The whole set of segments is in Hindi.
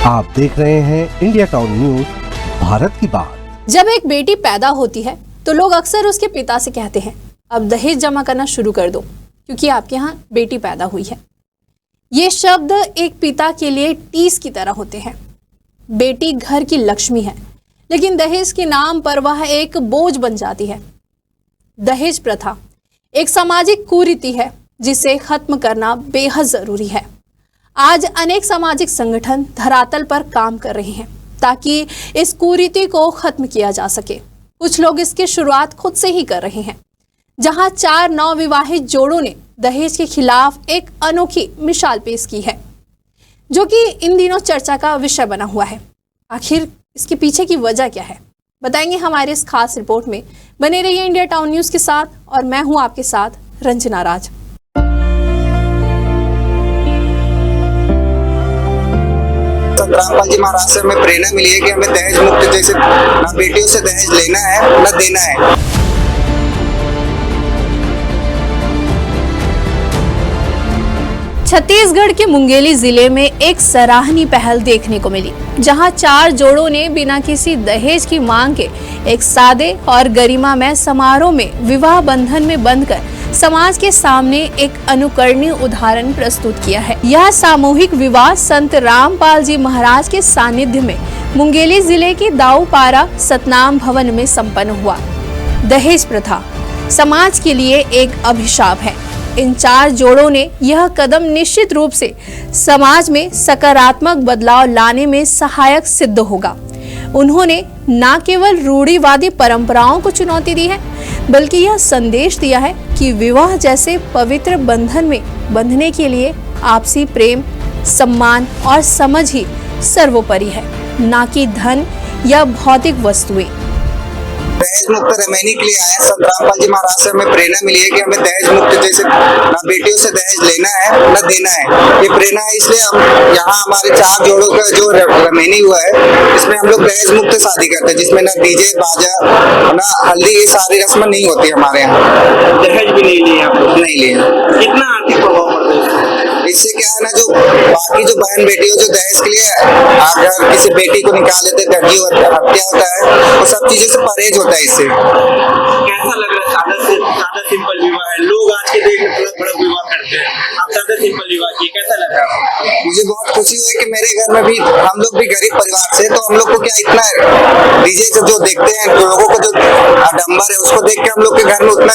आप देख रहे हैं इंडिया टाउन न्यूज, भारत की बात। जब एक बेटी पैदा होती है तो लोग अक्सर उसके पिता से कहते हैं, अब दहेज जमा करना शुरू कर दो क्योंकि आपके यहाँ बेटी पैदा हुई है। ये शब्द एक पिता के लिए टीस की तरह होते हैं। बेटी घर की लक्ष्मी है, लेकिन दहेज के नाम पर वह एक बोझ बन जाती है। दहेज प्रथा एक सामाजिक कुरीति है जिसे खत्म करना बेहद जरूरी है। आज अनेक सामाजिक संगठन धरातल पर काम कर रहे हैं ताकि इस कुरीति को खत्म किया जा सके। कुछ लोग इसकी शुरुआत खुद से ही कर रहे हैं, जहां 4 नवविवाहित जोड़ों ने दहेज के खिलाफ एक अनोखी मिसाल पेश की है, जो कि इन दिनों चर्चा का विषय बना हुआ है। आखिर इसके पीछे की वजह क्या है, बताएंगे हमारे इस खास रिपोर्ट में। बने रहिए इंडिया टाउन न्यूज के साथ और मैं हूं आपके साथ रंजना राज। रामपाल जी महाराज से हमें प्रेरणा मिली है कि हमें दहेज मुक्त, जैसे ना बेटियों से दहेज लेना है ना देना है। छत्तीसगढ़ के मुंगेली जिले में एक सराहनीय पहल देखने को मिली, जहां 4 जोड़ों ने बिना किसी दहेज की मांग के एक सादे और गरिमामय समारोह में विवाह बंधन में बंधकर समाज के सामने एक अनुकरणीय उदाहरण प्रस्तुत किया है। यह सामूहिक विवाह संत रामपाल जी महाराज के सानिध्य में मुंगेली जिले के दाऊपारा सतनाम भवन में संपन्न हुआ। दहेज प्रथा समाज के लिए एक अभिशाप है। इन 4 जोड़ों ने यह कदम निश्चित रूप से समाज में सकारात्मक बदलाव लाने में सहायक सिद्ध होगा। उन्होंने न केवल रूढ़िवादी परंपराओं को चुनौती दी है, बल्कि यह संदेश दिया है कि विवाह जैसे पवित्र बंधन में बंधने के लिए आपसी प्रेम, सम्मान और समझ ही सर्वोपरि है, न कि धन या भौतिक वस्तुएं। दहेज मुक्त रहने के लिए आए संत रामपाल जी महाराज से हमें प्रेरणा मिली है कि हमें दहेज मुक्त, जैसे ना बेटियों से दहेज लेना है ना देना है। ये प्रेरणा है, इसलिए हम यहाँ हमारे 4 जोड़ों का जो रमेनी हुआ है, इसमें हम लोग दहेज मुक्त शादी करते हैं, जिसमें ना डीजे बाजा ना हल्दी, ये सारी रस्में नहीं होती हमारे यहाँ। दहेज भी नहीं लिए आप लोग? नहीं लिए। कितना आर्थिक प्रभाव पड़ता है इससे? क्या है ना, जो बाकी जो बहन बेटी हो जो दहेज के लिए अगर किसी बेटी को निकाल लेते, दर्जी हत्या होता है, वो सब चीजों से परहेज होता है। इससे कैसा लग रहा है? सादा सिंपल विवाह है, लोग आज के देख बड़ा विवाह करते हैं, आप सादा सिंपल विवाह किए, कैसा लग रहा है? मुझे बहुत खुशी हुई कि मेरे घर में भी, हम लोग भी गरीब परिवार से, तो हम लोग को क्या इतना डीजे से जो देखते हैं, लोगों को जो आडंबर है उसको देख के हम लोग के घर में उतना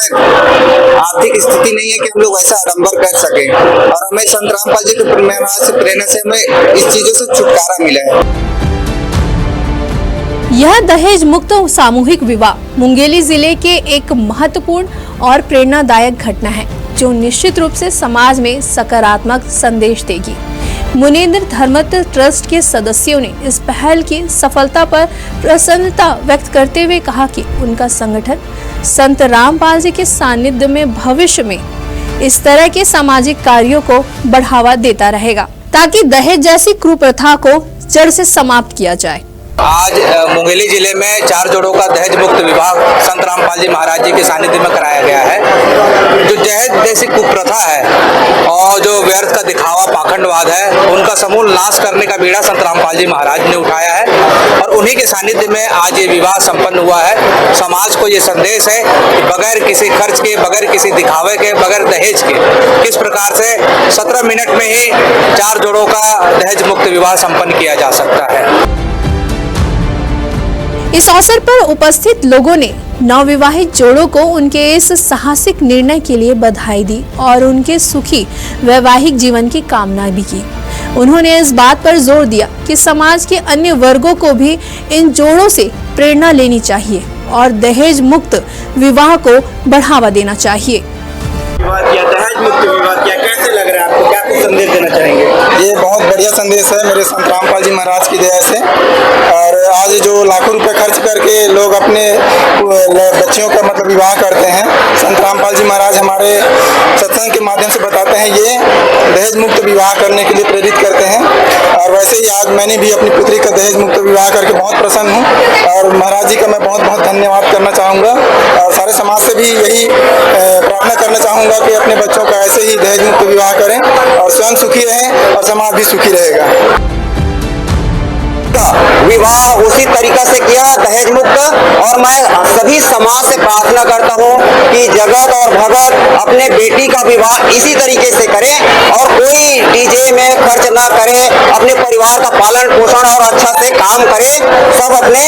आर्थिक स्थिति नहीं है कि हम लोग ऐसा आडंबर कर सके। और हमें संत रामपाल जी के प्रेरणा से हमें इस चीजों से छुटकारा मिला है। यह दहेज मुक्त सामूहिक विवाह मुंगेली जिले के एक महत्वपूर्ण और प्रेरणादायक घटना है, जो निश्चित रूप से समाज में सकारात्मक संदेश देगी। मुनेन्द्र धर्मत ट्रस्ट के सदस्यों ने इस पहल की सफलता पर प्रसन्नता व्यक्त करते हुए कहा कि उनका संगठन संत रामपाल जी के सानिध्य में भविष्य में इस तरह के सामाजिक कार्यों को बढ़ावा देता रहेगा, ताकि दहेज जैसी कुप्रथा को जड़ से समाप्त किया जाए। आज मुंगेली जिले में 4 जोड़ों का दहेज मुक्त विवाह संत रामपाल जी महाराज जी के सानिध्य में कराया गया है। जो दहेज जैसी कुप्रथा है और जो व्यर्थ का दिखावा पाखंडवाद है, उनका समूल नाश करने का बीड़ा संत रामपाल जी महाराज ने उठाया है और उन्हीं के सानिध्य में आज ये विवाह संपन्न हुआ है। समाज को ये संदेश है कि बगैर किसी खर्च के, बगैर किसी दिखावे के, बगैर दहेज के किस प्रकार से 17 मिनट में ही 4 जोड़ों का दहेज मुक्त विवाह संपन्न किया जा सकता है। इस अवसर पर उपस्थित लोगों ने नवविवाहित जोड़ों को उनके इस साहसिक निर्णय के लिए बधाई दी और उनके सुखी वैवाहिक जीवन की कामना भी की। उन्होंने इस बात पर जोर दिया कि समाज के अन्य वर्गों को भी इन जोड़ों से प्रेरणा लेनी चाहिए और दहेज मुक्त विवाह को बढ़ावा देना चाहिए। दहेज मुक्त विवाह किया, कैसे लग रहा है आपको? क्या कुछ संदेश देना चाहेंगे? ये बहुत बढ़िया संदेश है मेरे संत रामपाल जी महाराज की दया से। और आज जो लाखों रुपए खर्च करके लोग अपने बच्चियों का मतलब विवाह करते हैं, संत रामपाल जी महाराज हमारे सत्संग के माध्यम से बताते हैं, ये दहेज मुक्त विवाह करने के लिए प्रेरित करते हैं। और वैसे ही आज मैंने भी अपनी पुत्री का दहेज मुक्त विवाह करके बहुत प्रसन्न हूँ और महाराज जी का मैं बहुत बहुत धन्यवाद करना चाहूँगा और सारे समाज से भी यही प्रार्थना करना चाहूँगा कि अपने बच्चों का ऐसे ही दहेज मुक्त विवाह करें और स्वयं सुखी रहें और समाज भी सुखी रहेगा। मुक्त विवाह उसी तरीका से किया, दहेज मुक्त। और मैं सभी समाज से प्रार्थना करता हूँ कि जगत और भगत अपने बेटी का विवाह इसी तरीके से करें और कोई डीजे में खर्च ना करे, अपने परिवार का पालन पोषण और अच्छा से काम करें, सब अपने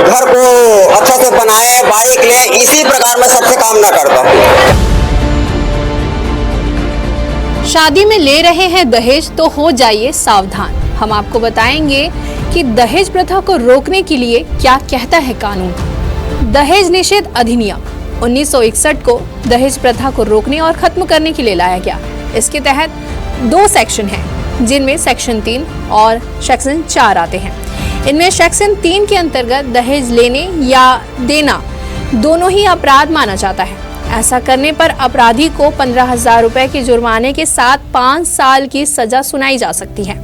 घर को अच्छा से बनाए, बाइक लें, इसी प्रकार मैं सबसे कामना करता हूँ। शादी में ले रहे हैं दहेज तो हो जाइए सावधान। हम आपको बताएंगे कि दहेज प्रथा को रोकने के लिए क्या कहता है कानून। दहेज निषेध अधिनियम 1961 को दहेज प्रथा को रोकने और खत्म करने के लिए लाया गया। इसके तहत 2 सेक्शन हैं, जिनमें सेक्शन 3 और सेक्शन 4 आते हैं। इनमें सेक्शन 3 के अंतर्गत दहेज लेने या देना दोनों ही अपराध माना जाता है। ऐसा करने पर अपराधी को 15,000 रुपए के जुर्माने के साथ 5 साल की सजा सुनाई जा सकती है।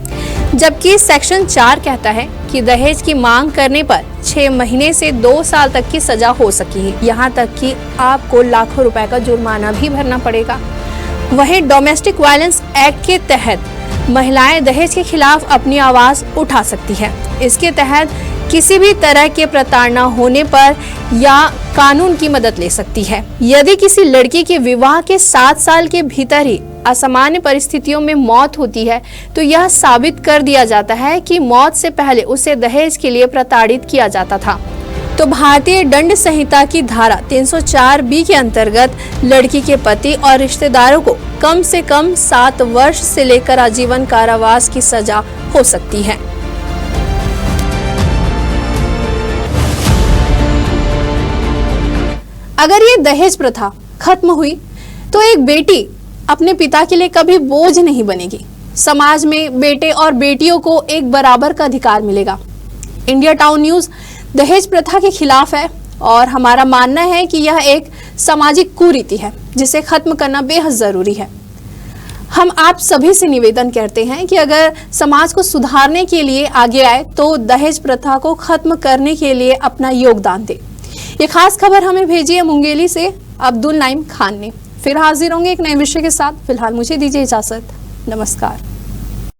जबकि सेक्शन 4 कहता है कि दहेज की मांग करने पर 6 महीने से 2 साल तक की सजा हो सकती है। यहाँ तक कि आपको लाखों रुपए का जुर्माना भी भरना पड़ेगा। वहीं डोमेस्टिक वायलेंस एक्ट के तहत महिलाएं दहेज के खिलाफ अपनी आवाज उठा सकती है। इसके तहत किसी भी तरह के प्रताड़ना होने पर या कानून की मदद ले सकती है। यदि किसी लड़की के विवाह के 7 साल के भीतर ही असामान्य परिस्थितियों में मौत होती है तो यह साबित कर दिया जाता है कि मौत से पहले उसे दहेज के लिए प्रताड़ित किया जाता था। तो भारतीय दंड संहिता की धारा 304B के अंतर्गत लड़की के पति और रिश्तेदारों को कम से कम 7 वर्ष से लेकर आजीवन कारावास की सजा हो सकती है। अगर ये दहेज प्रथा खत्म हुई तो एक बेटी अपने पिता के लिए कभी बोझ नहीं बनेगी। समाज में बेटे और बेटियों को एक बराबर का अधिकार मिलेगा। इंडिया टाउन न्यूज दहेज प्रथा के खिलाफ है और हमारा मानना है कि यह एक सामाजिक कुरीति है जिसे खत्म करना बेहद जरूरी है। हम आप सभी से निवेदन करते हैं कि अगर समाज को सुधारने के लिए आगे आए तो दहेज प्रथा को खत्म करने के लिए अपना योगदान दे। ये खास खबर हमें भेजी है मुंगेली से अब्दुल नाइम खान ने। फिर हाजिर होंगे एक नए विषय के साथ। फिलहाल मुझे दीजिए इजाजत। नमस्कार।